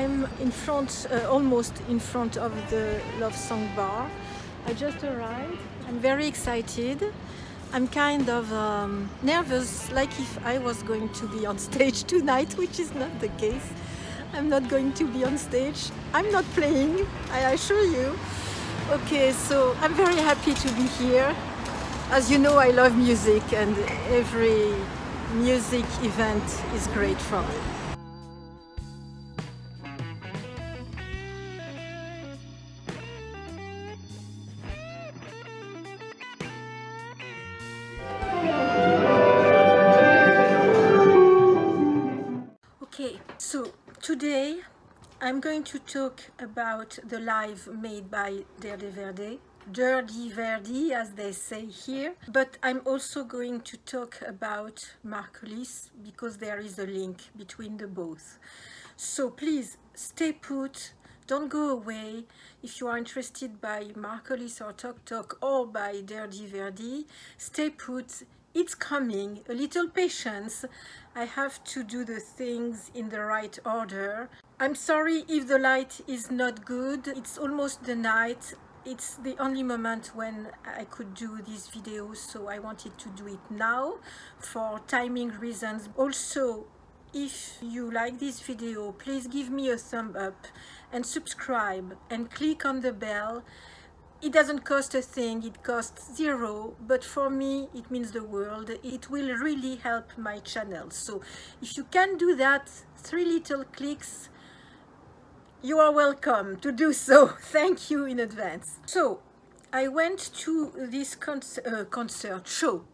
I'm in front, almost in front of the Love Song bar. I just arrived. I'm very excited. I'm kind of nervous, like if I was going to be on stage tonight, which is not the case. I'm not going to be on stage. I'm not playing, I assure you. Okay, so I'm very happy to be here. As you know, I love music, and every music event is great for me. Okay, so today I'm going to talk about the live made by Derde Verde, Derde Verde as they say here, but I'm also going to talk about Hollis because there is a link between the both. So please stay put, don't go away. If you are interested by Hollis or Talk Talk or by Derde Verde, stay put. It's coming, a little patience. I have to do the things in the right order. I'm sorry if the light is not good. It's almost the night. It's the only moment when I could do this video, so I wanted to do it now for timing reasons. Also, if you like this video, please give me a thumb up and subscribe and click on the bell. It doesn't cost a thing, it costs zero, but for me it means the world. It will really help my channel. So if you can do that, 3 little clicks, you are welcome to do so. Thank you in advance. So I went to this concert show.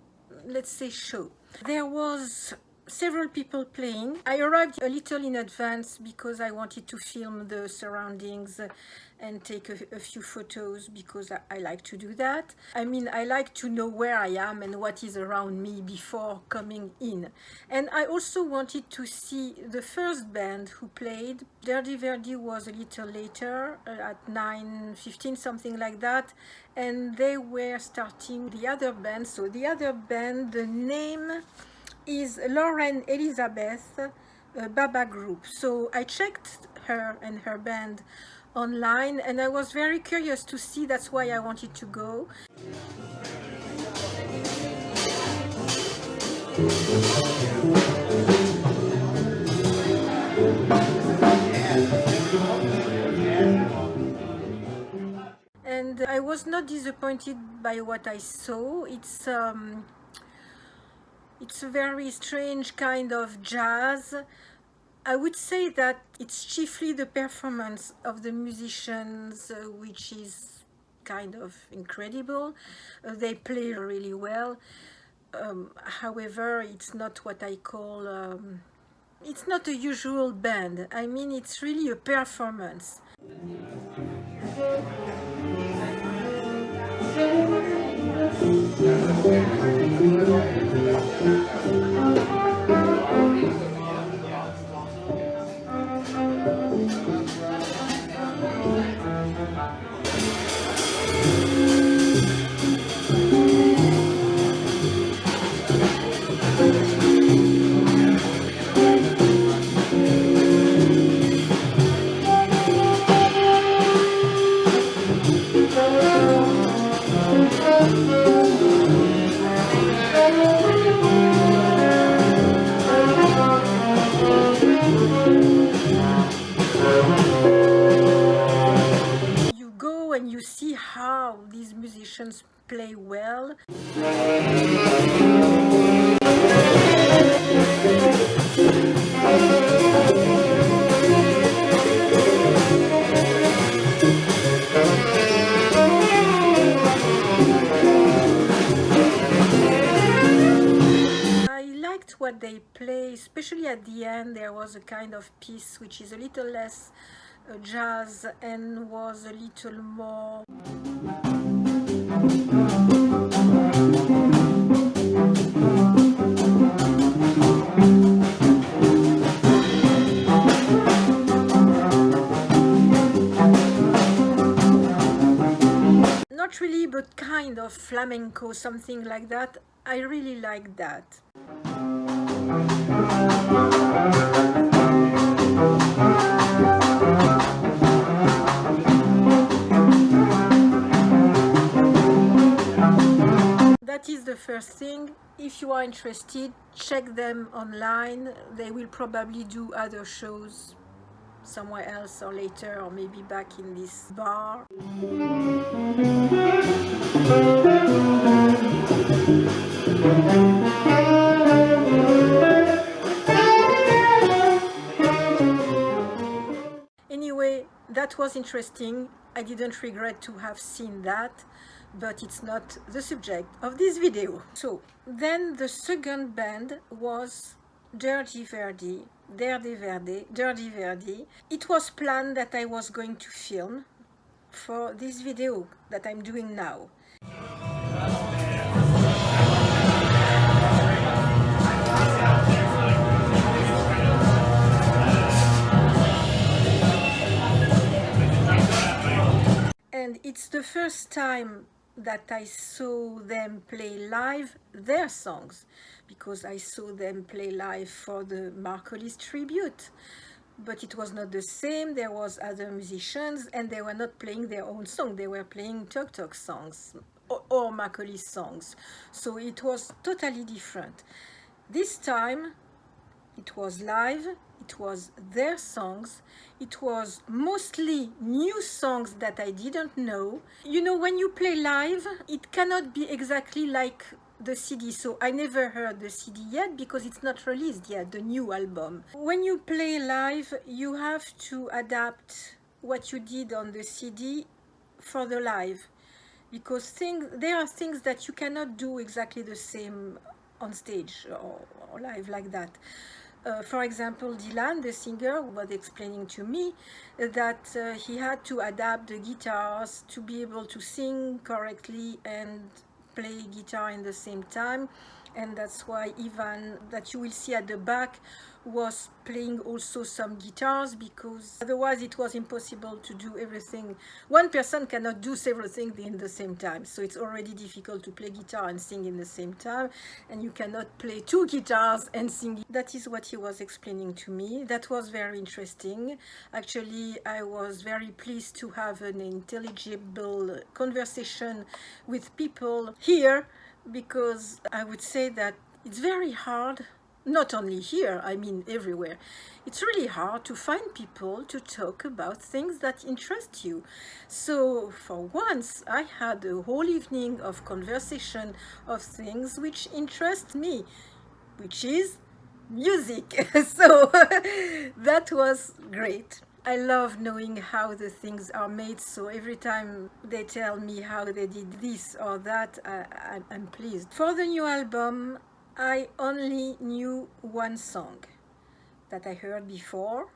Let's say show. There was several people playing. I arrived a little in advance because I wanted to film the surroundings and take a few photos because I like to do that. I mean, I like to know where I am and what is around me before coming in. And I also wanted to see the first band who played. Derde Verde was a little later, at 9:15, something like that. And they were starting the other band. So the other band, the name is Lauren Elizabeth Baba Group. So I checked her and her band online, and I was very curious to see. That's why I wanted to go. And I was not disappointed by what I saw. It's a very strange kind of jazz. I would say that it's chiefly the performance of the musicians, which is kind of incredible. They play really well. However, it's not what I call, it's not a usual band. I mean, it's really a performance. You go and you see how these musicians play well. What they play, especially at the end, there was a kind of piece which is a little less jazz and was a little more not really, but kind of flamenco, something like that. I really like that. that is the first thing. If you are interested, check them online. They will probably do other shows somewhere else or later, or maybe back in this bar. Anyway, that was interesting. I didn't regret to have seen that, but it's not the subject of this video. So then the second band was Derde Verde, Derde Verde. It was planned that I was going to film for this video that I'm doing now. And it's the first time that I saw them play live their songs, because I saw them play live for the Hollis tribute, but it was not the same. There was other musicians and they were not playing their own song, they were playing Talk Talk songs or Hollis songs, so it was totally different. This time it was live, it was their songs, it was mostly new songs that I didn't know. You know, when you play live, it cannot be exactly like the CD, so I never heard the CD yet because it's not released yet, the new album. When you play live, you have to adapt what you did on the CD for the live, because there are things that you cannot do exactly the same on stage or live like that. For example, Dylan, the singer, was explaining to me that he had to adapt the guitars to be able to sing correctly and play guitar in the same time, and that's why Ivan, that you will see at the back, was playing also some guitars, because otherwise it was impossible to do everything. One person cannot do several things in the same time, so it's already difficult to play guitar and sing in the same time, and you cannot play two guitars and sing. That is what he was explaining to me. That was very interesting. Actually, I was very pleased to have an intelligible conversation with people here, because I would say that it's very hard, not only here, I mean everywhere. It's really hard to find people to talk about things that interest you. So for once, I had a whole evening of conversation of things which interest me, which is music. So that was great. I love knowing how the things are made, so every time they tell me how they did this or that, I'm pleased. For the new album, I only knew one song that I heard before,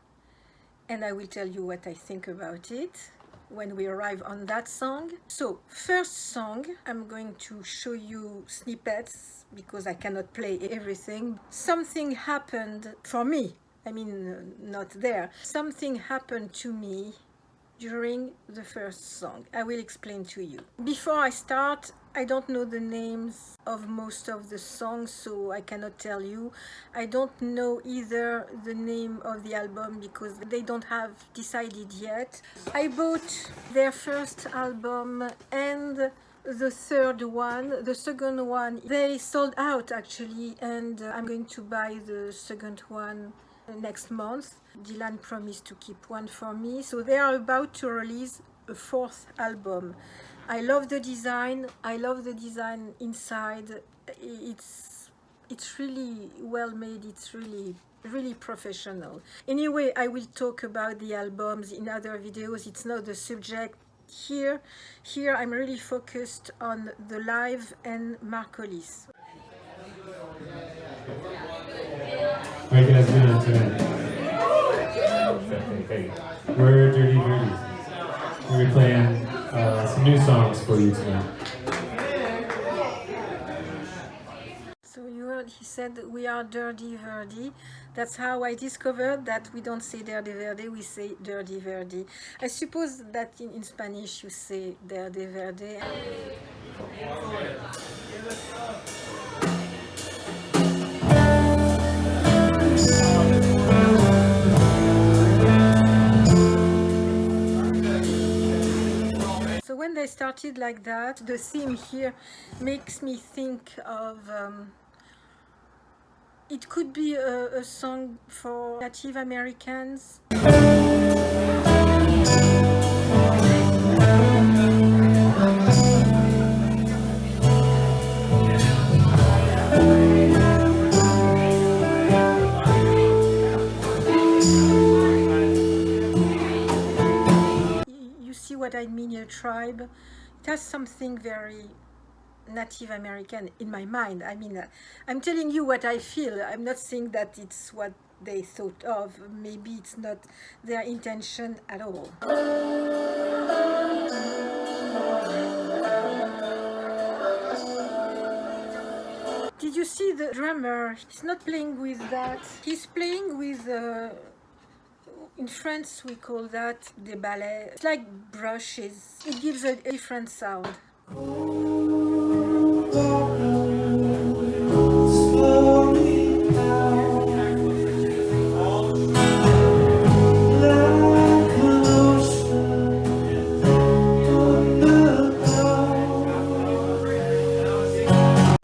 and I will tell you what I think about it when we arrive on that song. So, first song, I'm going to show you snippets because I cannot play everything. Something happened for me. I mean, not there. Something happened to me during the first song. I will explain to you. Before I start, I don't know the names of most of the songs, so I cannot tell you. I don't know either the name of the album because they don't have decided yet. I bought their first album and the third one. The second one, they sold out actually, and I'm going to buy the second one next month. Dylan promised to keep one for me, so they are about to release a fourth album. I love the design. I love the design inside. It's really well made. It's really professional. Anyway, I will talk about the albums in other videos. It's not the subject here. Here I'm really focused on the live and Hollis. How are you guys doing tonight? Hey. We're Derde Verde. We're playing some new songs for you tonight. So you heard he said we are Derde Verde. That's how I discovered that we don't say Derde Verde, we say Derde Verde. I suppose that in Spanish you say Derde Verde. So when they started like that, the theme here makes me think of it could be a song for Native Americans. You see what I mean, a tribe. It has something very Native American in my mind. I mean, I'm telling you what I feel. I'm not saying that it's what they thought of. Maybe it's not their intention at all. Did you see the drummer? He's not playing with that. He's playing with, in France we call that des balais. It's like brushes. It gives a different sound.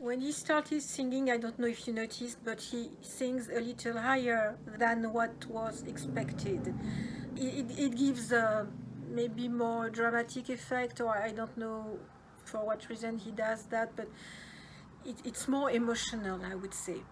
When he started singing, I don't know if you noticed, but he sings a little higher than what was expected. It gives maybe more dramatic effect, or I don't know for what reason he does that, but it's more emotional, I would say.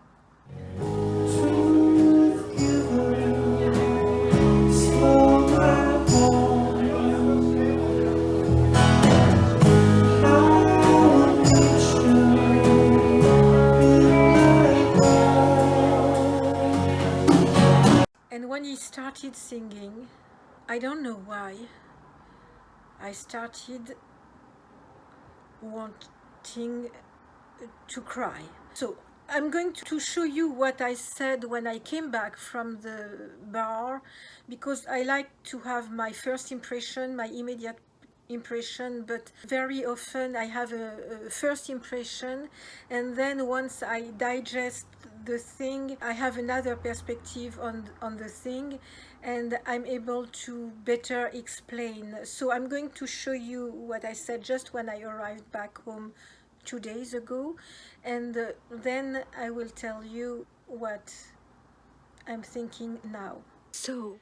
And when he started singing, I don't know why, I started wanting to cry. So I'm going to show you what I said when I came back from the bar, because I like to have my first impression, my immediate impression, but very often I have a first impression, and then once I digest the thing, I have another perspective on the thing, and I'm able to better explain. So I'm going to show you what I said just when I arrived back home 2 days ago, and then I will tell you what I'm thinking now. So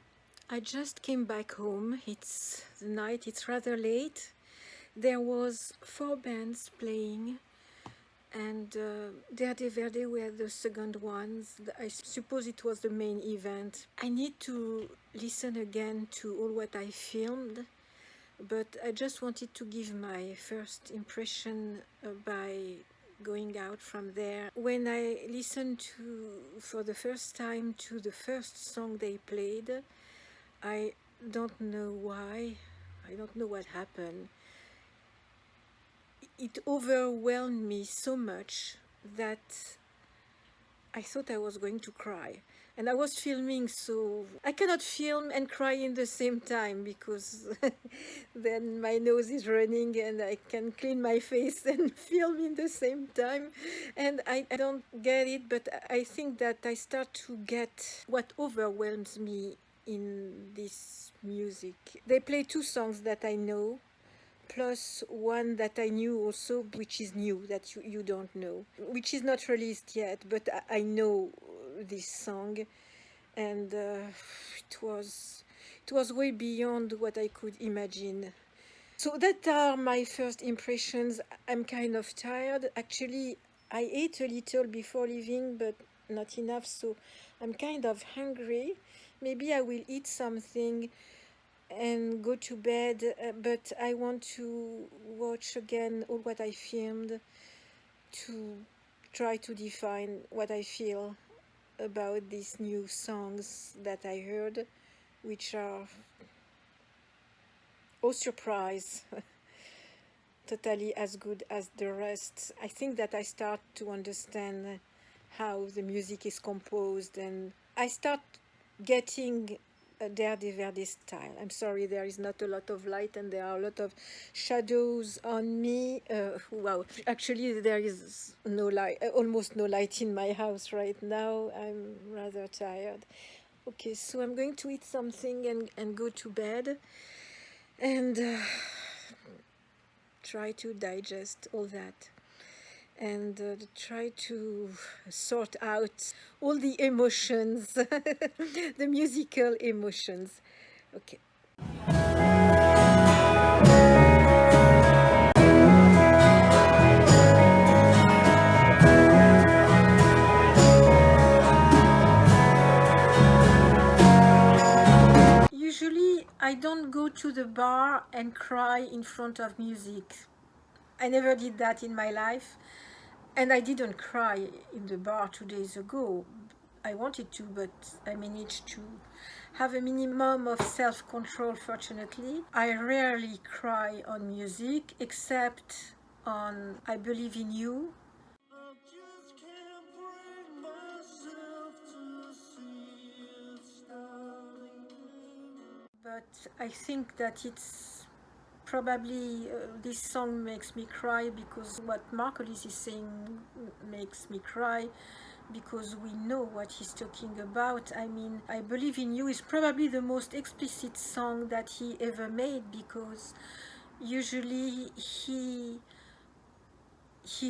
I just came back home. It's the night, it's rather late. There was 4 bands playing, and Derde Verde were the second ones. I suppose it was the main event. I need to listen again to all what I filmed, but I just wanted to give my first impression by going out from there. When I listened for the first time to the first song they played, I don't know why, I don't know what happened. It overwhelmed me so much that I thought I was going to cry. And I was filming, so I cannot film and cry in the same time, because then my nose is running and I can clean my face and film in the same time. And I don't get it, but I think that I start to get what overwhelms me in this music. They play 2 songs that I know, plus one that I knew also, which is new, that you don't know, which is not released yet, but I know this song, and it was way beyond what I could imagine. So that are my first impressions. I'm kind of tired. Actually, I ate a little before leaving, but not enough, so I'm kind of hungry. Maybe I will eat something and go to bed, but I want to watch again all what I filmed to try to define what I feel about these new songs that I heard, which are, oh surprise, totally as good as the rest. I think that I start to understand how the music is composed, and I start getting a Derde Verde style. I'm sorry, there is not a lot of light and there are a lot of shadows on me. Wow, actually there is no light, almost no light in my house right now. I'm rather tired. Okay, so I'm going to eat something and go to bed. And try to digest all that and try to sort out all the emotions, the musical emotions. Okay. Usually I don't go to the bar and cry in front of music. I never did that in my life, and I didn't cry in the bar 2 days ago. I wanted to, but I managed to have a minimum of self-control, fortunately. I rarely cry on music, except on I Believe in You. I just can't bring myself to see it starting. But I think that it's probably this song makes me cry because what Hollis is saying makes me cry, because we know what he's talking about. I mean, I Believe in You is probably the most explicit song that he ever made, because usually he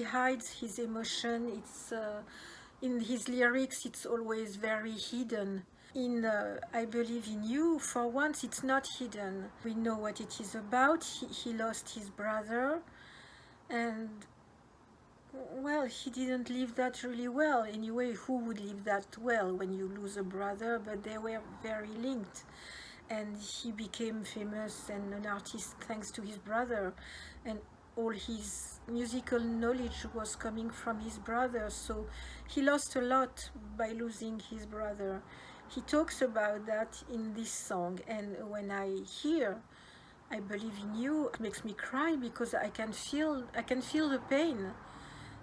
hides his emotion. It's in his lyrics, it's always very hidden. In I Believe in You, for once, it's not hidden. We know what it is about. He lost his brother, and well, he didn't live that really well. Anyway, who would live that well when you lose a brother? But they were very linked, and he became famous and an artist thanks to his brother, and all his musical knowledge was coming from his brother. So he lost a lot by losing his brother. He talks about that in this song, and when I hear I Believe in You, it makes me cry because I can feel the pain,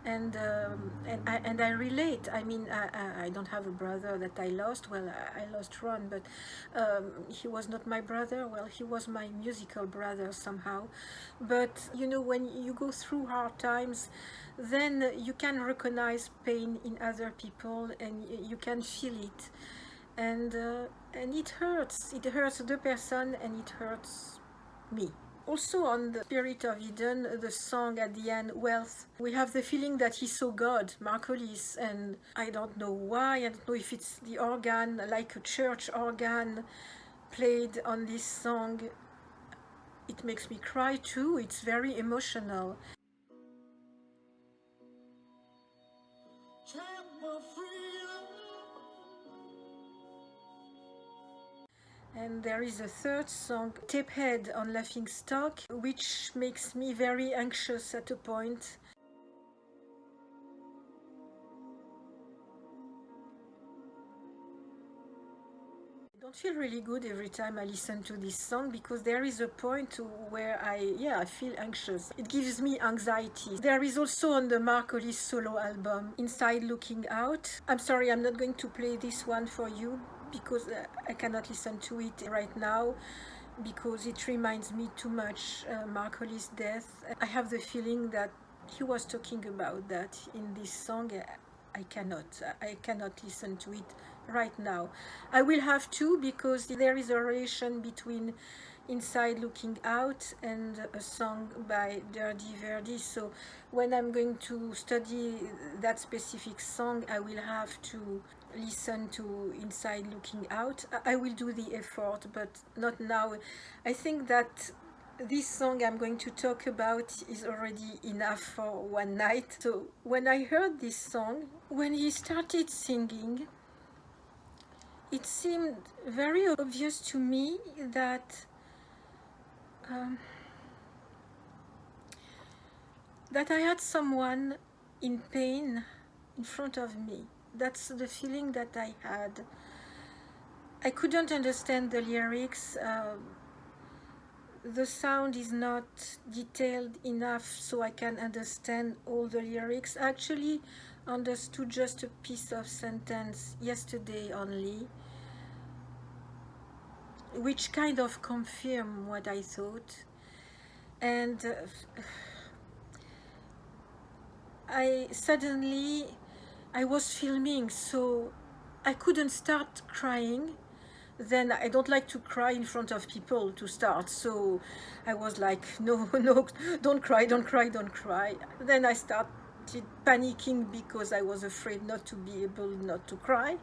and I relate. I mean, I don't have a brother that I lost. Well, I lost Ron, but he was not my brother. Well, he was my musical brother somehow. But you know, when you go through hard times, then you can recognize pain in other people, and you can feel it, and it hurts. It hurts the person, and it hurts me. Also on the Spirit of Eden, the song at the end, Wealth, we have the feeling that he saw God, Hollis, and I don't know why. I don't know if it's the organ, like a church organ, played on this song. It makes me cry too. It's very emotional. And there is a third song, Taphead on Laughing Stock, which makes me very anxious at a point. I don't feel really good every time I listen to this song, because there is a point where I feel anxious. It gives me anxiety. There is also on the Hollis solo album, Inside Looking Out. I'm sorry, I'm not going to play this one for you, because I cannot listen to it right now, because it reminds me too much Hollis' death. I have the feeling that he was talking about that in this song. I cannot listen to it right now. I will have to, because there is a relation between Inside Looking Out and a song by Derde Verde. So when I'm going to study that specific song, I will have to listen to Inside Looking Out. I will do the effort, but not now. I think that this song I'm going to talk about is already enough for one night. So when I heard this song, when he started singing, it seemed very obvious to me that that I had someone in pain in front of me. That's the feeling that I had. I couldn't understand the lyrics. The sound is not detailed enough so I can understand all the lyrics. I actually understood just a piece of sentence yesterday only, which kind of confirmed what I thought. And I was filming, so I couldn't start crying. Then I don't like to cry in front of people to start, so I was like, no, no, don't cry, don't cry, don't cry. Then I started panicking because I was afraid not to be able not to cry.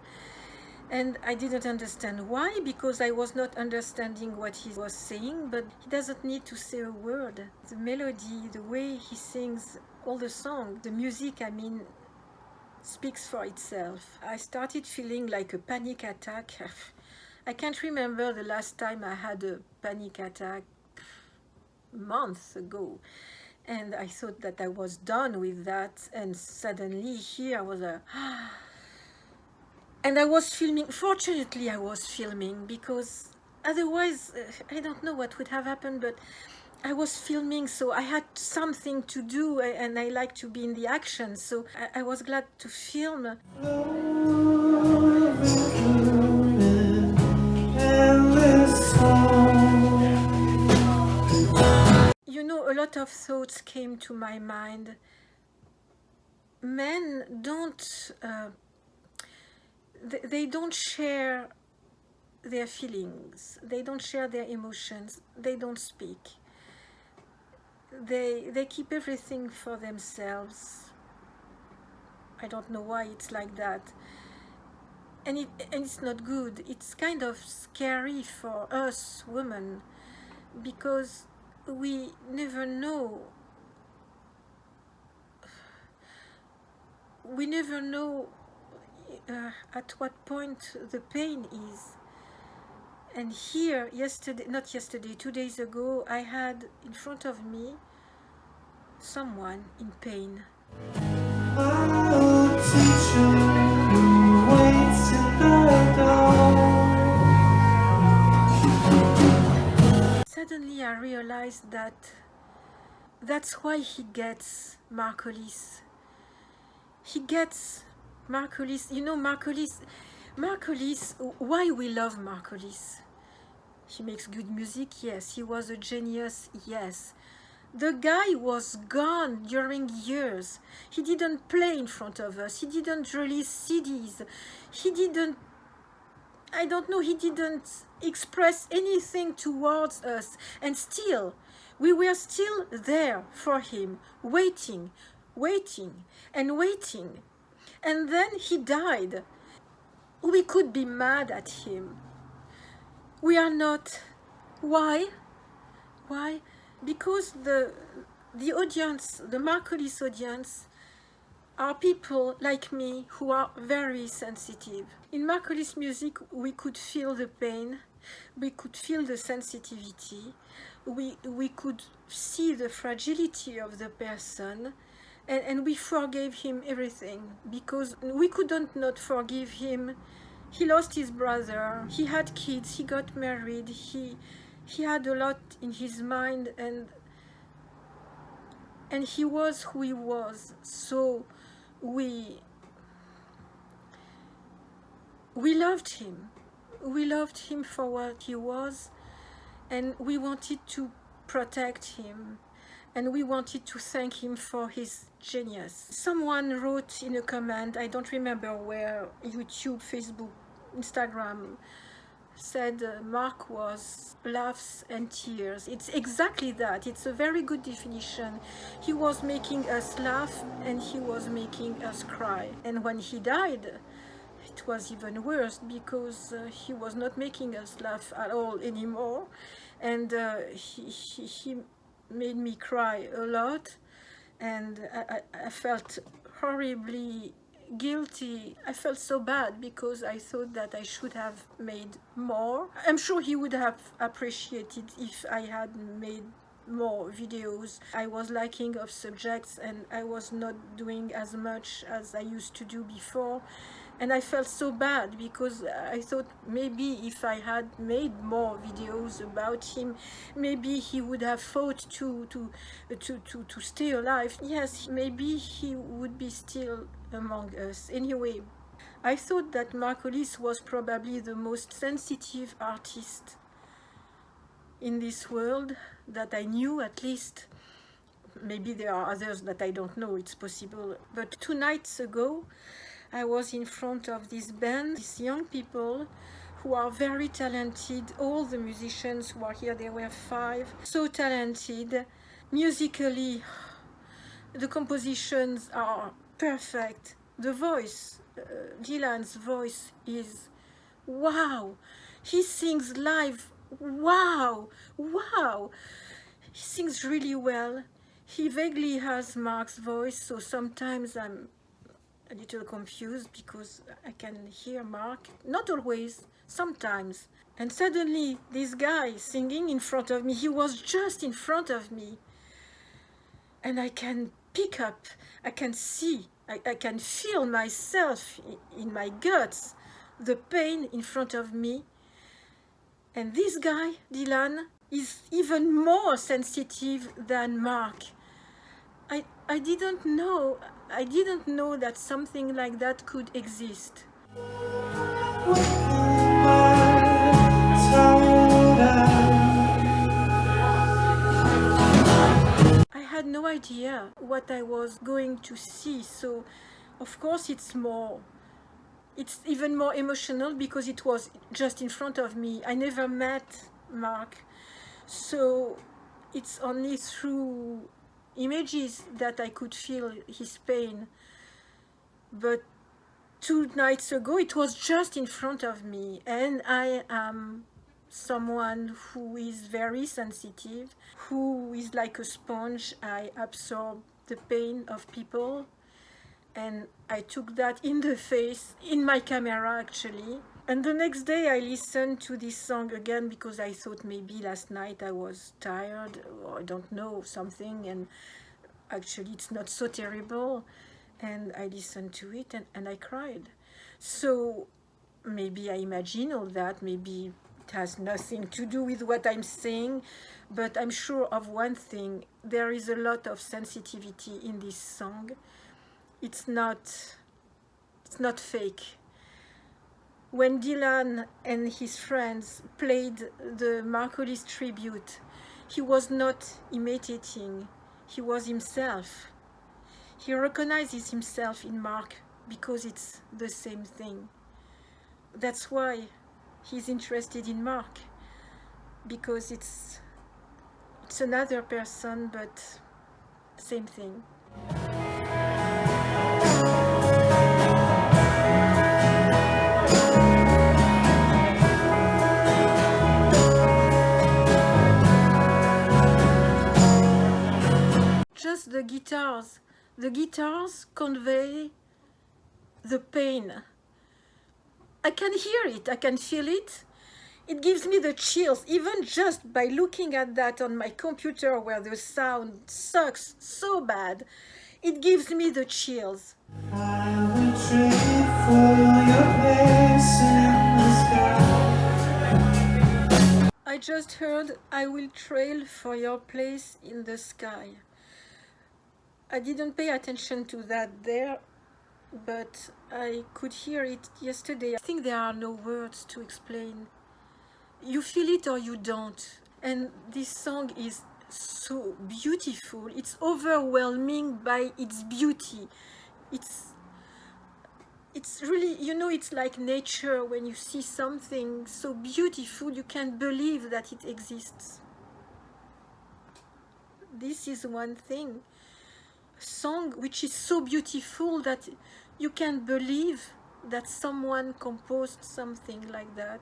And I didn't understand why, because I was not understanding what he was saying, but he doesn't need to say a word. The melody, the way he sings, all the song, the music, I mean, speaks for itself. I started feeling like a panic attack. I can't remember the last time I had a panic attack, months ago. And I thought that I was done with that, and suddenly here I was and I was filming. Fortunately I was filming, because otherwise I don't know what would have happened, but I was filming, so I had something to do, and I like to be in the action, so I was glad to film. You know, a lot of thoughts came to my mind. Men don't, they don't share their feelings, they don't share their emotions, they don't speak. They keep everything for themselves. I don't know why it's like that. And it's not good. It's kind of scary for us women, because we never know. We never know at what point the pain is. And here, yesterday, not yesterday, 2 days ago, I had in front of me someone in pain. Suddenly I realized that that's why he gets Marcolis. He gets Marcolis. You know, Marcolis, why we love Marcolis? He makes good music, yes. He was a genius, yes. The guy was gone during years. He didn't play in front of us. He didn't release CDs. He didn't, I don't know, he didn't express anything towards us. And still, we were still there for him, waiting, waiting, and waiting. And then he died. We could be mad at him. We are not. Why? Why? Because the audience, the Marcolis audience, are people like me who are very sensitive. In Marcolis music, we could feel the pain, we could feel the sensitivity, we could see the fragility of the person, and we forgave him everything, because we couldn't not forgive him. He lost his brother, he had kids, he got married, he had a lot in his mind, and he was who he was. So we loved him. We loved him for what he was, and we wanted to protect him, and we wanted to thank him for his genius. Someone wrote in a comment, I don't remember where, YouTube, Facebook, Instagram, said Mark was laughs and tears. It's exactly that. It's a very good definition. He was making us laugh and he was making us cry. And when he died, it was even worse, because he was not making us laugh at all anymore, and he made me cry a lot, and I felt horribly guilty. I felt so bad, because I thought that I should have made more. I'm sure he would have appreciated if I had made more videos. I was lacking of subjects, and I was not doing as much as I used to do before. And I felt so bad, because I thought maybe if I had made more videos about him, maybe he would have fought to stay alive. Yes, maybe he would be still among us. Anyway, I thought that Marcolis was probably the most sensitive artist in this world that I knew, at least. Maybe there are others that I don't know, it's possible. But 2 nights ago, I was in front of this band, these young people who are very talented. All the musicians who are here, there were 5, so talented. Musically, the compositions are perfect. The voice, Dylan's voice is wow. He sings live, wow, wow. He sings really well. He vaguely has Mark's voice, so sometimes I'm a little confused because I can hear Mark, not always, sometimes. And suddenly this guy singing in front of me, he was just in front of me. And I can pick up, I can see, I can feel myself in my guts, the pain in front of me. And this guy, Dylan, is even more sensitive than Mark. I didn't know that something like that could exist. I had no idea what I was going to see, so of course it's even more emotional because it was just in front of me. I never met Mark, so it's only through images that I could feel his pain. But 2 nights ago it was just in front of me, and I am someone who is very sensitive, who is like a sponge. I absorb the pain of people, and I took that in the face, in my camera actually. And the next day I listened to this song again because I thought maybe last night I was tired, or I don't know, something, and actually it's not so terrible. And I listened to it and I cried. So maybe I imagine all that, maybe it has nothing to do with what I'm saying, but I'm sure of one thing: there is a lot of sensitivity in this song. It's not fake. When Dylan and his friends played the Marcolis tribute, he was not imitating, he was himself. He recognizes himself in Mark because it's the same thing. That's why he's interested in Mark, because it's another person, but same thing. Just the guitars. The guitars convey the pain. I can hear it, I can feel it. It gives me the chills, even just by looking at that on my computer where the sound sucks so bad. It gives me the chills. I will trade for your place in the sky. I just heard "I will trail for your place in the sky." I didn't pay attention to that there, but I could hear it yesterday. I think there are no words to explain. You feel it or you don't. And this song is so beautiful. It's overwhelming by its beauty. It's really, you know, it's like nature. When you see something so beautiful, you can't believe that it exists. This is one thing. A song which is so beautiful that you can't believe that someone composed something like that.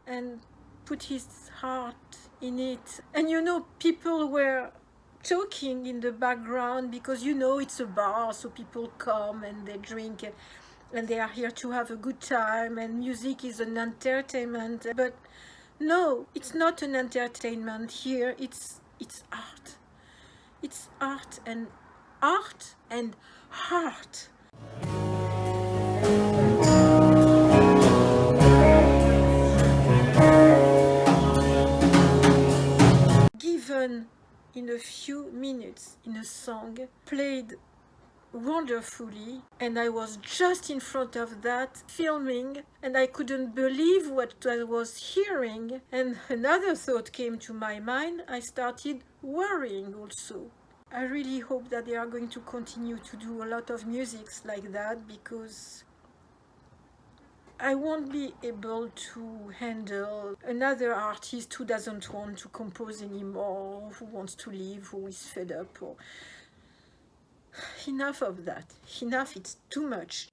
And put his heart in it. And you know, people were talking in the background because, you know, it's a bar, so people come and they drink and they are here to have a good time, and music is an entertainment. But no, it's not an entertainment here. It's art. It's art and heart. Given in a few minutes in a song, played wonderfully, and I was just in front of that filming, and I couldn't believe what I was hearing. And another thought came to my mind. I started worrying also. I really hope that they are going to continue to do a lot of musics like that, because I won't be able to handle another artist who doesn't want to compose anymore, who wants to leave, who is fed up. Or enough of that. Enough, it's too much.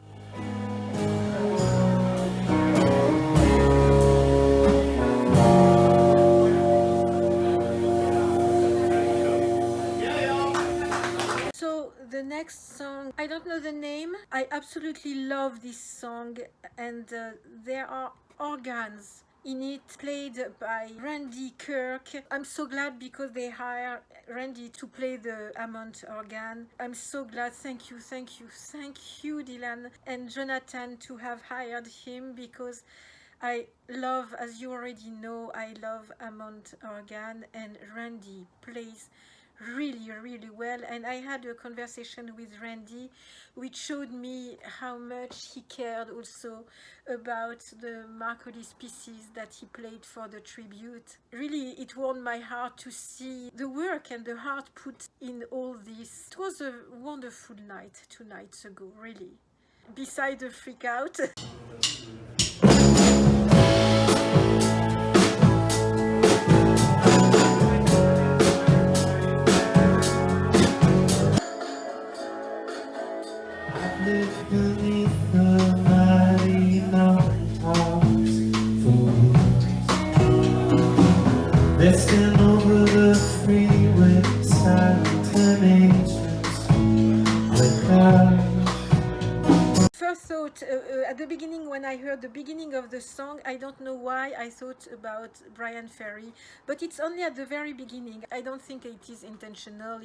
So the next song, I don't know the name. I absolutely love this song, and there are organs in it played by Randy Kirk. I'm so glad because they hired Randy to play the Hammond organ. I'm so glad. Thank you, Dylan and Jonathan, to have hired him, because I love, as you already know, I love Hammond organ, and Randy plays really well. And I had a conversation with Randy which showed me how much he cared also about the Marcolis pieces that he played for the tribute. Really, it warmed my heart to see the work and the heart put in all this. It was a wonderful night 2 nights ago, really. Beside the freak out. First thought, at the beginning, when I heard the beginning of the song, I don't know why I thought about Brian Ferry, but it's only at the very beginning. I don't think it is intentional.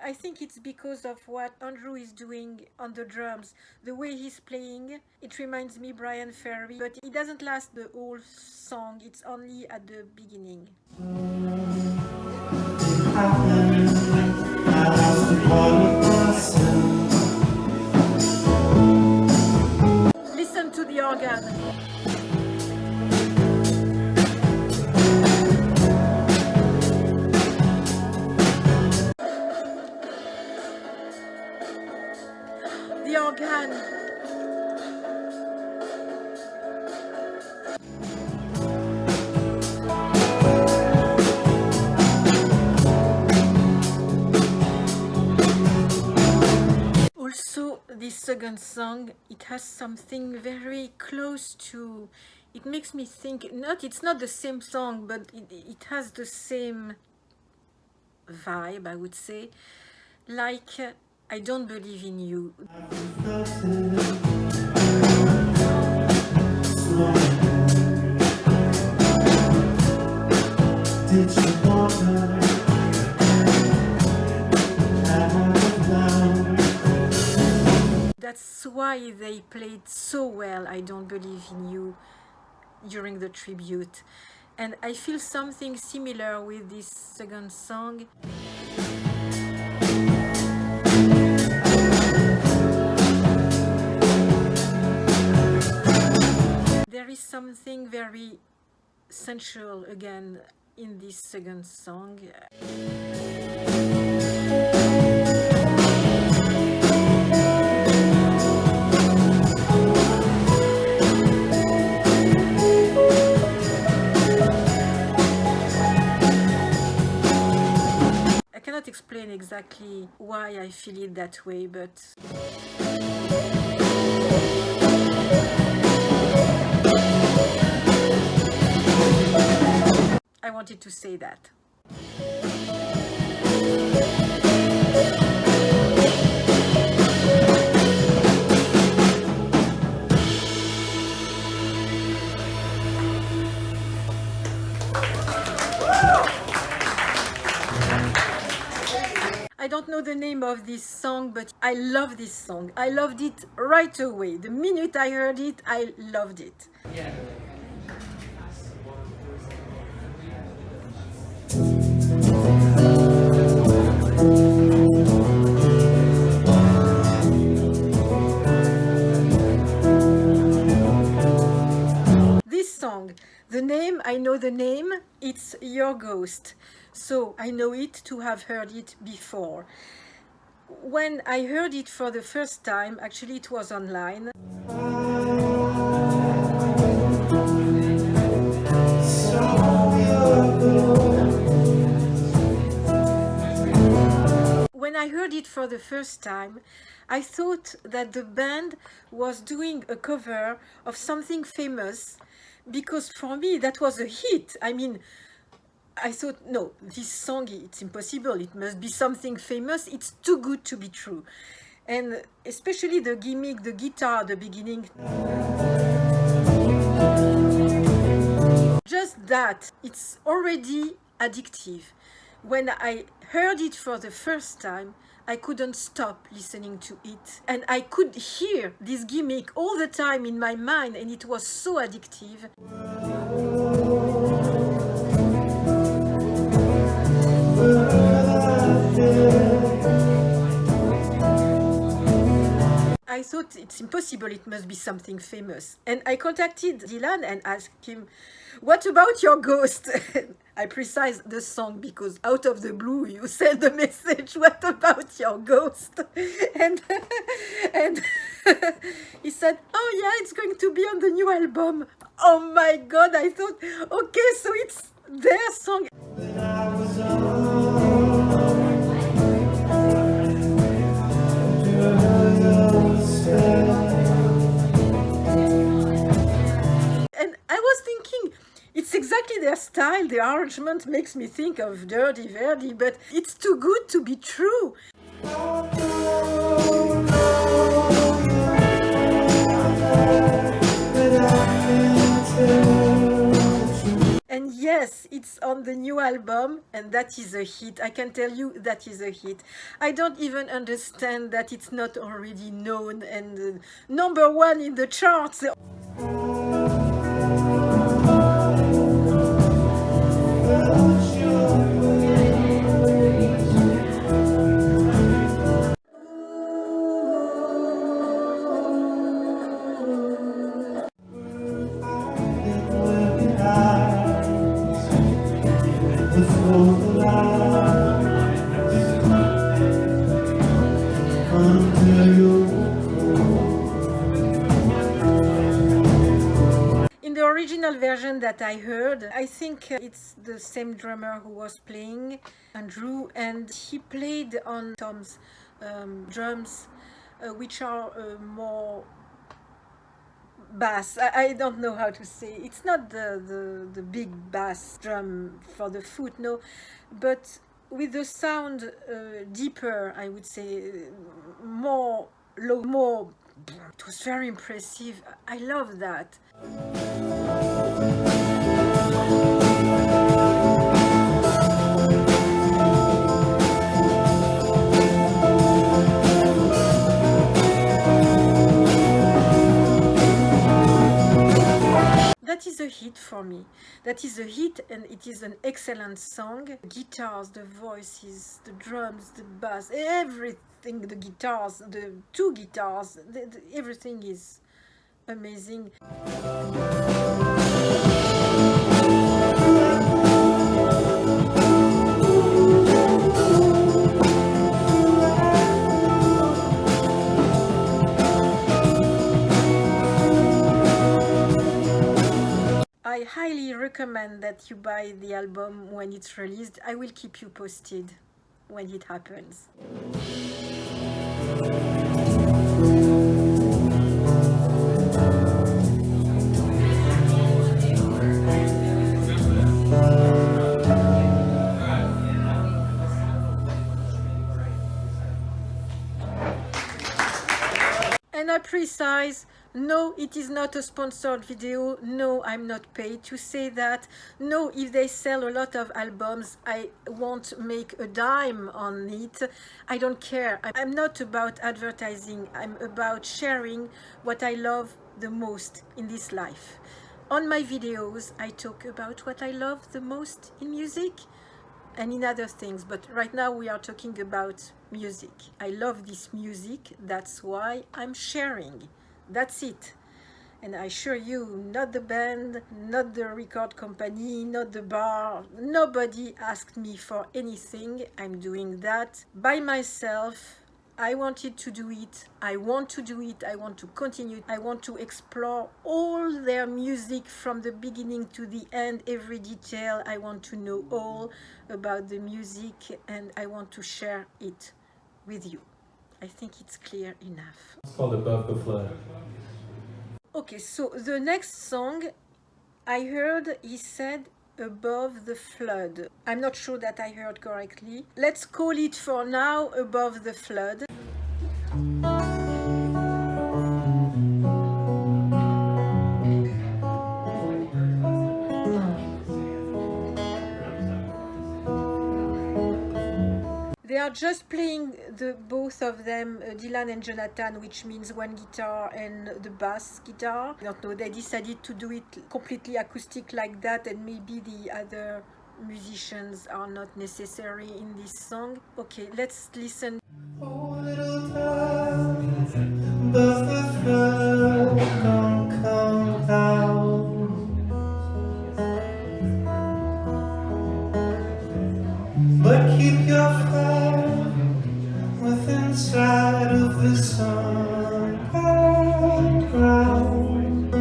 I think it's because of what Andrew is doing on the drums. The way he's playing, it reminds me Brian Ferry, but it doesn't last the whole song. It's only at the beginning. Listen to the organ. The organ. Also, this second song, it has something very close to, it makes me think, it's not the same song, but it has the same vibe, I would say, like I Don't Believe in You. Did you wonder? That's why they played so well I Don't Believe in You during the tribute. And I feel something similar with this second song. There is something very sensual again in this second song. I cannot explain exactly why I feel it that way, but I wanted to say that. I don't know the name of this song, but I love this song. I loved it right away. The minute I heard it, I loved it. Yeah. The name, I know the name, it's Your Ghost. So I know it to have heard it before. When I heard it for the first time, actually it was online. When I heard it for the first time, I thought that the band was doing a cover of something famous, because for me that was a hit. I mean, I thought, no, this song, it's impossible. It must be something famous. It's too good to be true. And especially the gimmick, the guitar at the beginning. Just that, it's already addictive. When I heard it for the first time, I couldn't stop listening to it. And I could hear this gimmick all the time in my mind, and it was so addictive. I thought it's impossible, it must be something famous. And I contacted Dylan and asked him, what about Your Ghost? I precise the song because out of the blue you sent the message, what about Your Ghost? And he said, oh yeah, it's going to be on the new album. Oh my God, I thought, okay, so it's their song. And I was thinking, it's exactly their style. The arrangement makes me think of Derde Verde, but it's too good to be true. And yes, it's on the new album, and that is a hit. I can tell you that is a hit. I don't even understand that it's not already known and #1 in the charts. In the original version that I heard, I think it's the same drummer who was playing, Andrew, and he played on Tom's drums, which are more bass. I don't know how to say. It's not the big bass drum for the foot, no, but with the sound deeper, I would say, more low, more. It was very impressive. I love that. That is a hit for me. That is a hit, and it is an excellent song. The guitars, the voices, the drums, the bass, everything, the guitars, the two guitars, everything is amazing. I highly recommend that you buy the album when it's released. I will keep you posted when it happens. And I precise, no, it is not a sponsored video. No, I'm not paid to say that. No, if they sell a lot of albums, I won't make a dime on it. I don't care. I'm not about advertising. I'm about sharing what I love the most in this life. On my videos, I talk about what I love the most in music and in other things, but right now we are talking about music. I love this music, that's why I'm sharing. That's it. And I assure you, not the band, not the record company, not the bar, nobody asked me for anything. I'm doing that by myself. I wanted to do it, I want to do it, I want to continue, I want to explore all their music from the beginning to the end, every detail. I want to know all about the music and I want to share it with you. I think it's clear enough. It's called Above the Flood. Okay, so the next song I heard, he said Above the Flood. I'm not sure that I heard correctly. Let's call it for now Above the Flood. They are just playing both of them, Dylan and Jonathan, which means one guitar and the bass guitar. I don't know, they decided to do it completely acoustic like that, and maybe the other musicians are not necessary in this song. Okay, let's listen. Oh, little dove, above the flood, don't come down. But keep your fire within sight of the sun and ground.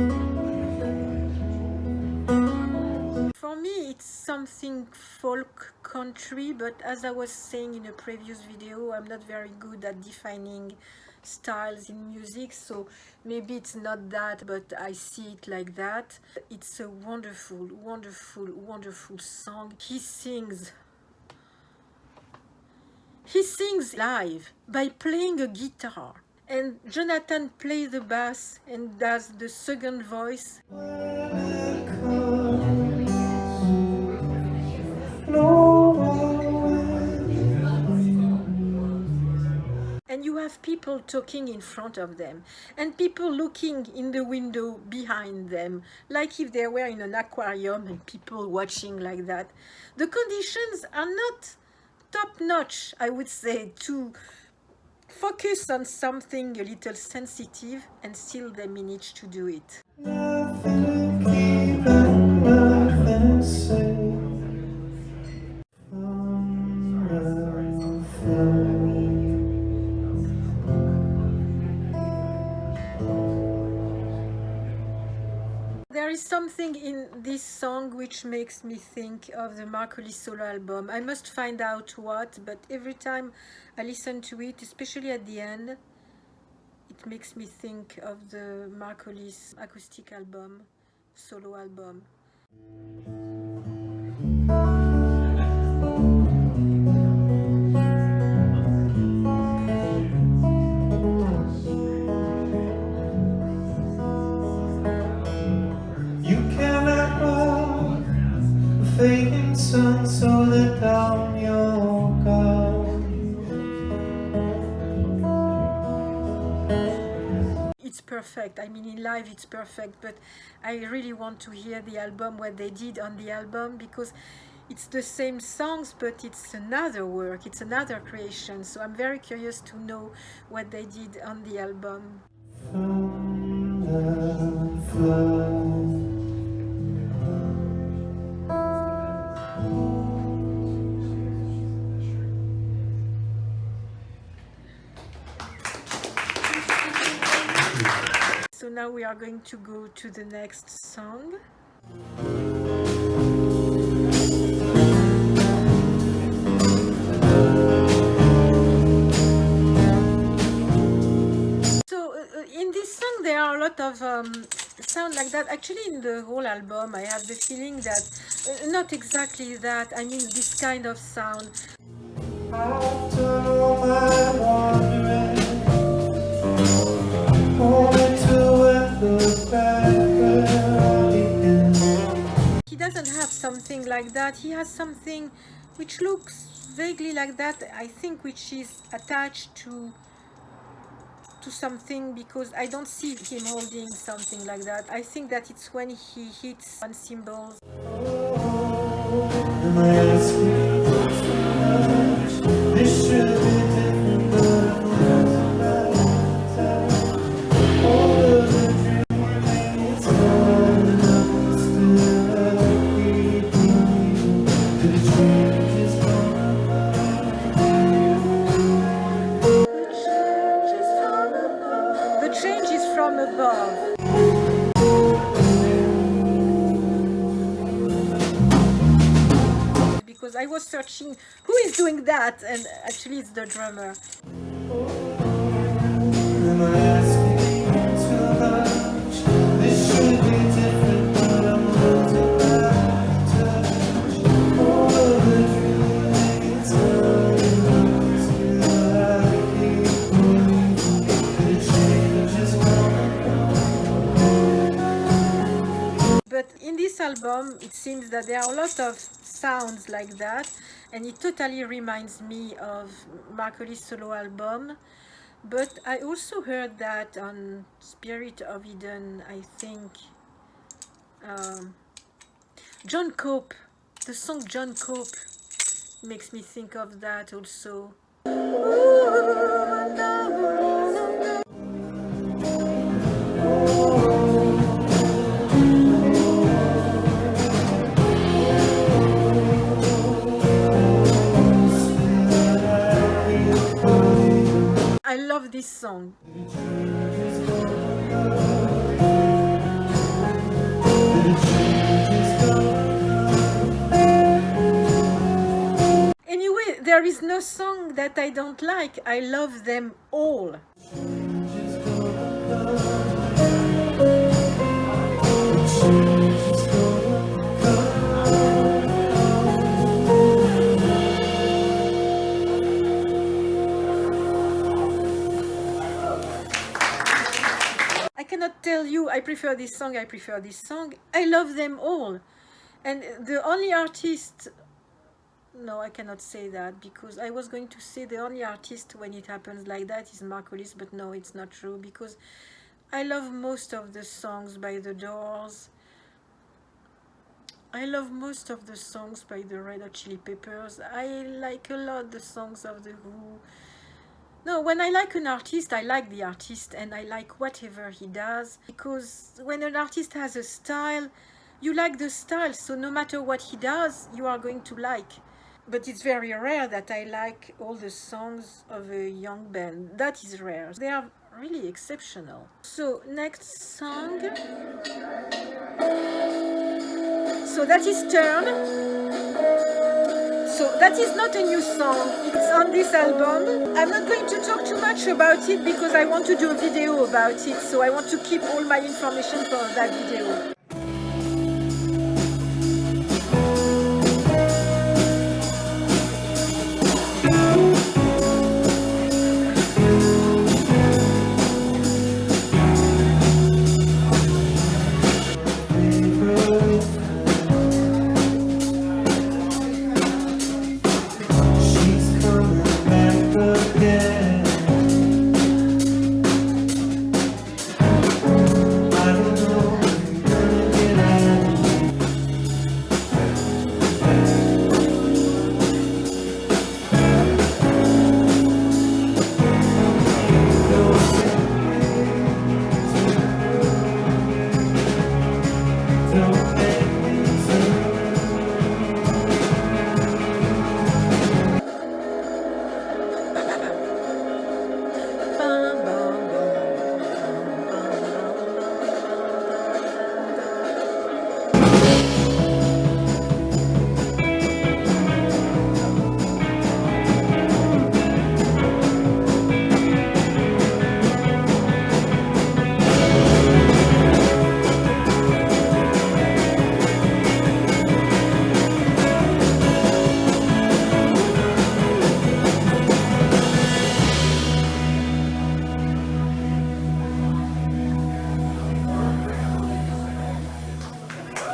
For me, it's something folk country, but as I was saying in a previous video, I'm not very good at defining styles in music, so maybe it's not that, but I see it like that. It's a wonderful, wonderful, wonderful song. He sings live by playing a guitar, and Jonathan plays the bass and does the second voice. And you have people talking in front of them and people looking in the window behind them, like if they were in an aquarium and people watching like that. The conditions are not top-notch, I would say, to focus on something a little sensitive, and still they manage to do it. Nothing to keep and nothing safe. There is something in this song which makes me think of the Marcoli solo album. I must find out what, but every time I listen to it, especially at the end, it makes me think of the Marcoli's acoustic album, solo album. Fading sun, so let down your guard. It's perfect. I mean, in live it's perfect, but I really want to hear the album, what they did on the album, because it's the same songs, but it's another work, it's another creation. So I'm very curious to know what they did on the album. From the flood. So now we are going to go to the next song. So in this song there are a lot of sound like that. Actually in the whole album I have the feeling that, not exactly that, I mean this kind of sound. After all my wandering, only to end the back again. He doesn't have something like that. He has something which looks vaguely like that, I think, which is attached to something, because I don't see him holding something like that. I think that it's when he hits one cymbal. And I ask you too much. This should be different, but I'm all of the dream from above. Because I was searching who is doing that, and actually it's the drummer. Am I asking too much? This should be different, but I'm losing my touch. All of the dreaming time to keep moving. The change is coming. But in this album, it seems that there are a lot of sounds like that, and it totally reminds me of Marcolis' solo album. But I also heard that on Spirit of Eden, I think, John Cope, the song John Cope makes me think of that also. I love this song. Anyway, there is no song that I don't like. I love them all. I cannot tell you I prefer this song, I prefer this song. I love them all. And the only artist, no, I cannot say that, because I was going to say the only artist when it happens like that is Marcolis, but no, it's not true, because I love most of the songs by The Doors. I love most of the songs by the Red Hot Chili Peppers. I like a lot the songs of The Who. No, when I like an artist, I like the artist and I like whatever he does, because when an artist has a style, you like the style, so no matter what he does, you are going to like. But it's very rare that I like all the songs of a young band. That is rare. They are really exceptional. So, next song. So that is Turn. So that is not a new song, it's on this album. I'm not going to talk too much about it because I want to do a video about it, so I want to keep all my information for that video.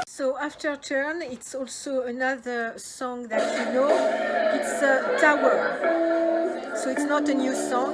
So after Turn, it's also another song that you know. It's Tower. So it's not a new song.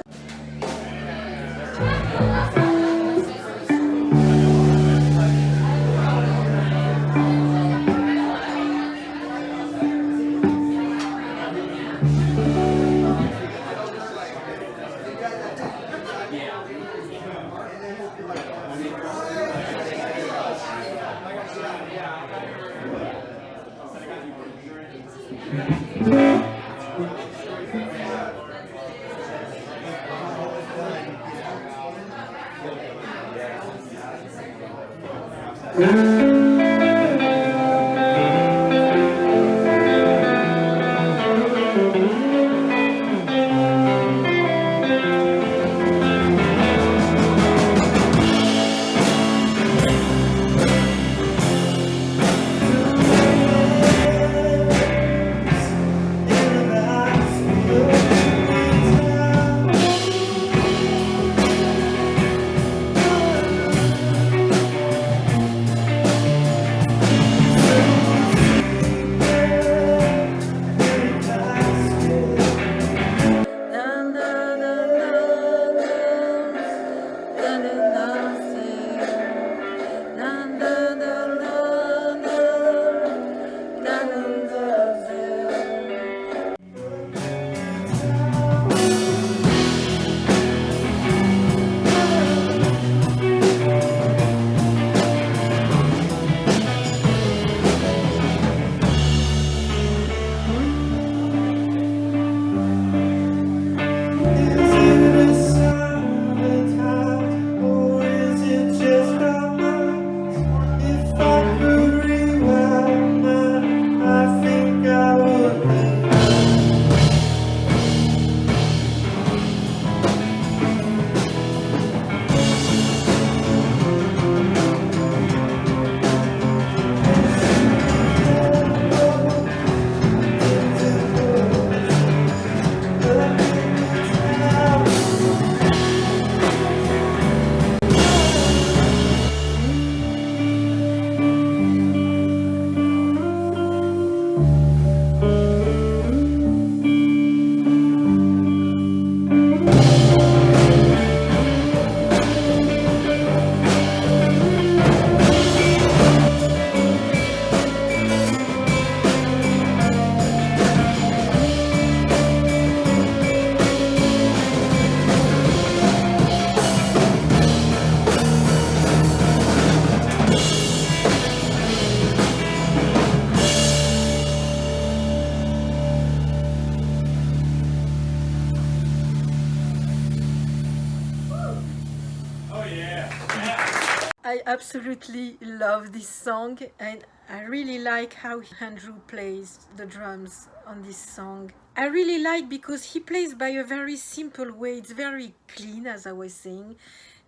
I absolutely love this song, and I really like how Andrew plays the drums on this song. I really like because he plays by a very simple way. It's very clean, as I was saying,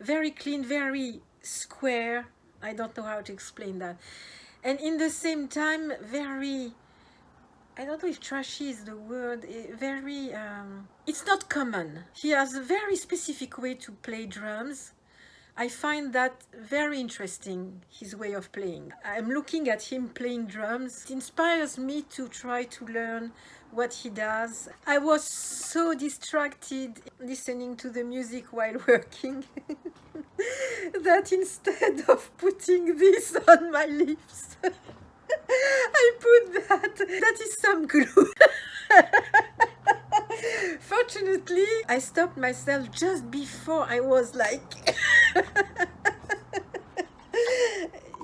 very clean, very square. I don't know how to explain that. And in the same time, very, I don't know if trashy is the word, very, it's not common. He has a very specific way to play drums. I find that very interesting, his way of playing. I'm looking at him playing drums. It inspires me to try to learn what he does. I was so distracted listening to the music while working that instead of putting this on my lips, I put that. That is some glue. Fortunately, I stopped myself just before I was like...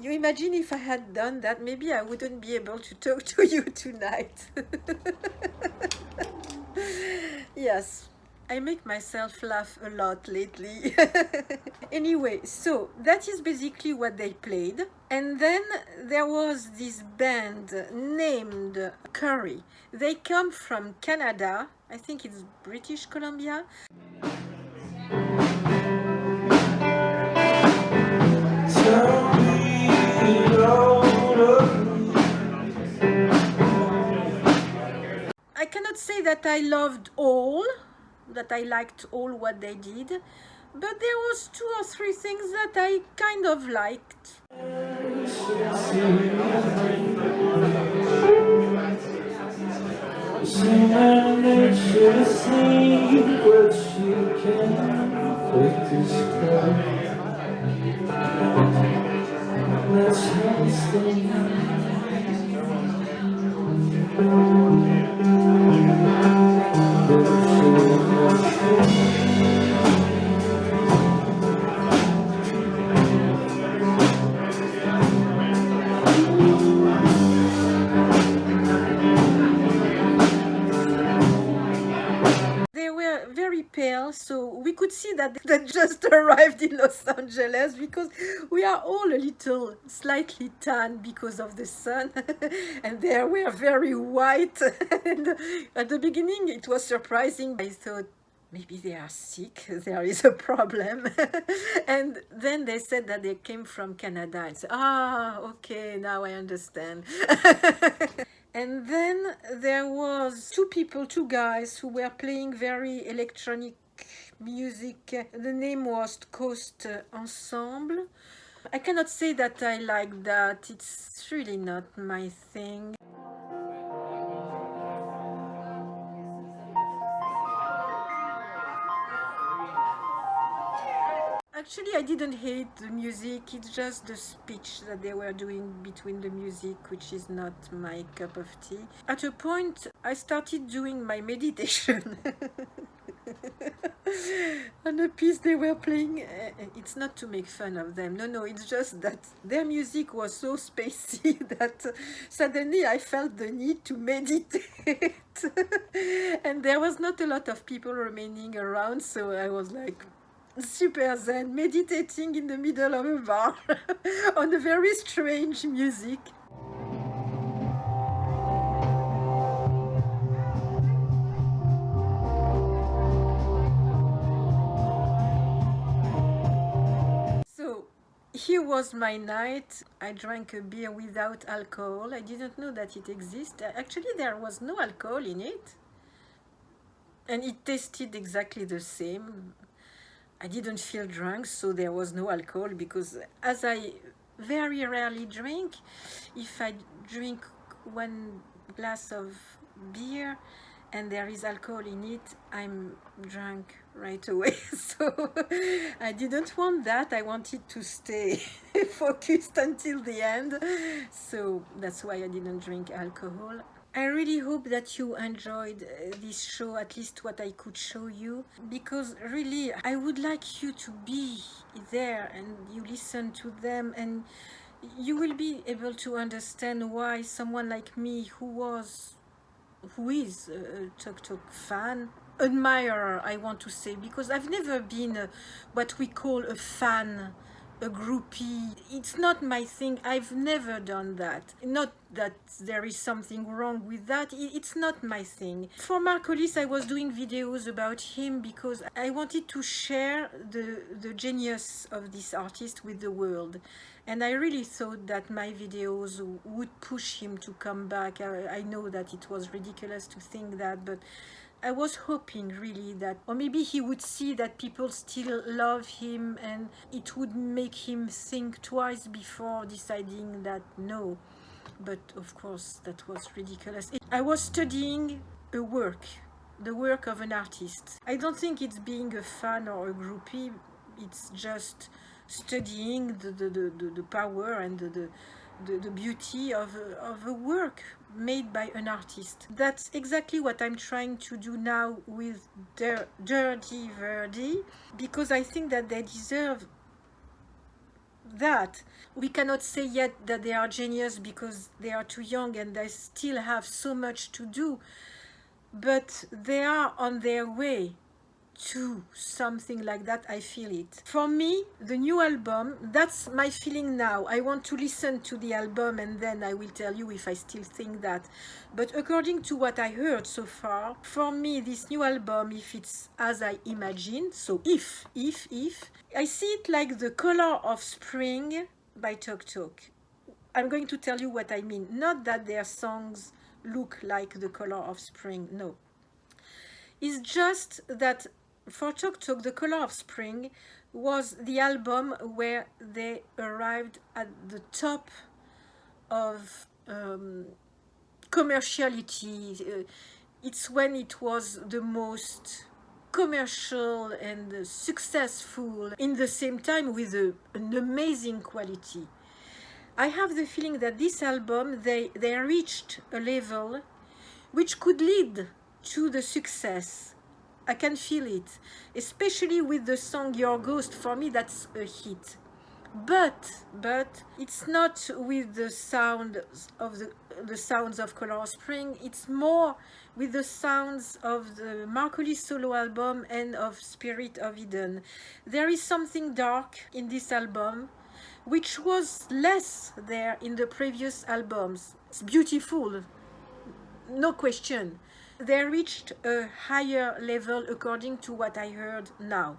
You imagine if I had done that, maybe I wouldn't be able to talk to you tonight. Yes, I make myself laugh a lot lately. Anyway, so that is basically what they played. And then there was this band named Curry. They come from Canada. I think it's British Columbia. I cannot say that I loved all, that I liked all what they did, but there was 2 or 3 things that I kind of liked. So we could see that they just arrived in Los Angeles because we are all a little slightly tan because of the sun and they were very white. And at the beginning it was surprising. I thought, maybe they are sick, there is a problem. And then they said that they came from Canada. And said, okay, now I understand. And then there was two guys who were playing very electronic music. The name was Coast Ensemble. I cannot say that I like that. It's really not my thing. Actually, I didn't hate the music, it's just the speech that they were doing between the music, which is not my cup of tea. At a point, I started doing my meditation on a piece they were playing. It's not to make fun of them, no, it's just that their music was so spacey that suddenly I felt the need to meditate. And there was not a lot of people remaining around, so I was like, super zen, meditating in the middle of a bar on a very strange music. So here was my night. I drank a beer without alcohol. I didn't know that it existed. Actually, there was no alcohol in it. And it tasted exactly the same. I didn't feel drunk, so there was no alcohol, because as I very rarely drink, if I drink one glass of beer and there is alcohol in it, I'm drunk right away. So I didn't want that. I wanted to stay focused until the end. So that's why I didn't drink alcohol. I really hope that you enjoyed this show, at least what I could show you, because really I would like you to be there and you listen to them, and you will be able to understand why someone like me, who is a Talk Talk fan, admirer, I want to say, because I've never been what we call a fan, a groupie. It's not my thing. I've never done that. Not that there is something wrong with that. It's not my thing. For Hollis, I was doing videos about him because I wanted to share the genius of this artist with the world. And I really thought that my videos would push him to come back. I know that it was ridiculous to think that, but I was hoping really that, or maybe he would see that people still love him and it would make him think twice before deciding that no. But of course that was ridiculous. I was studying the work of an artist. I don't think it's being a fan or a groupie, it's just studying the power and the beauty of a work made by an artist. That's exactly what I'm trying to do now with Derde Verde, because I think that they deserve that. We cannot say yet that they are genius because they are too young and they still have so much to do, but they are on their way to something like that. I feel it. For me, the new album, that's my feeling now. I want to listen to the album and then I will tell you if I still think that. But according to what I heard so far, for me, this new album, if it's as I imagined, so if, I see it like the color of spring by Talk Talk. I'm going to tell you what I mean. Not that their songs look like the color of spring, no. It's just that for Talk Talk, The Color of Spring was the album where they arrived at the top of commerciality. It's when it was the most commercial and successful, in the same time with an amazing quality. I have the feeling that this album, they reached a level which could lead to the success. I can feel it, especially with the song Your Ghost. For me, that's a hit. But it's not with the sounds of Color Spring. It's more with the sounds of the Marcolis solo album and of Spirit of Eden. There is something dark in this album which was less there in the previous albums. It's beautiful, no question. They reached a higher level according to what I heard now.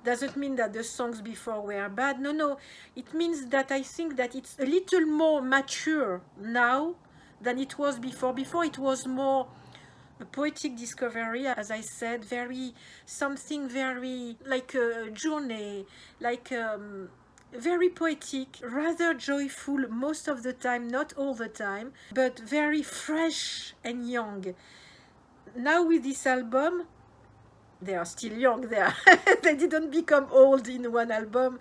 Doesn't mean that the songs before were bad. No. It means that I think that it's a little more mature now than it was before. Before it was more a poetic discovery, as I said, something very like a journey, like very poetic, rather joyful most of the time, not all the time, but very fresh and young. Now with this album, they are still young, they didn't become old in one album.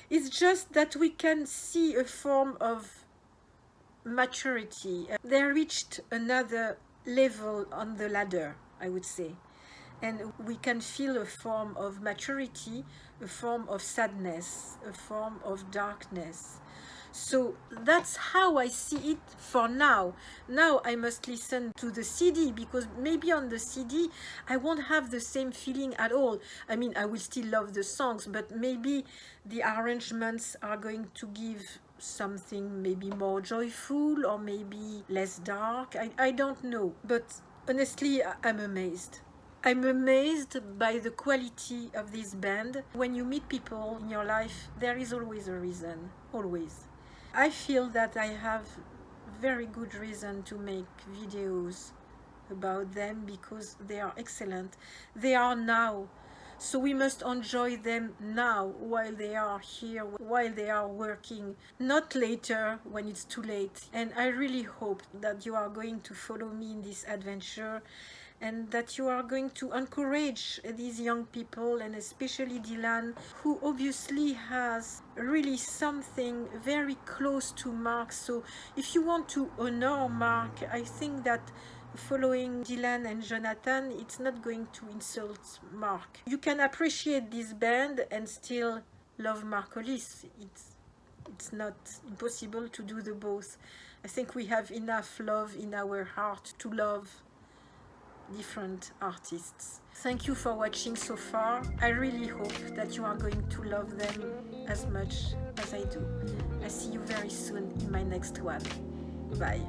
It's just that we can see a form of maturity. They reached another level on the ladder, I would say. And we can feel a form of maturity, a form of sadness, a form of darkness. So that's how I see it for now. Now I must listen to the CD, because maybe on the CD I won't have the same feeling at all. I mean, I will still love the songs, but maybe the arrangements are going to give something maybe more joyful or maybe less dark. I don't know. But honestly, I'm amazed. I'm amazed by the quality of this band. When you meet people in your life, there is always a reason, always. I feel that I have very good reason to make videos about them because they are excellent. They are now, so we must enjoy them now while they are here, while they are working, not later when it's too late. And I really hope that you are going to follow me in this adventure, and that you are going to encourage these young people, and especially Dylan, who obviously has really something very close to Mark. So if you want to honor Mark, I think that following Dylan and Jonathan, it's not going to insult Mark. You can appreciate this band and still love Marcolis. It's not impossible to do the both. I think we have enough love in our heart to love different artists. Thank you for watching so far. I really hope that you are going to love them as much as I do. I see you very soon in my next one. Bye.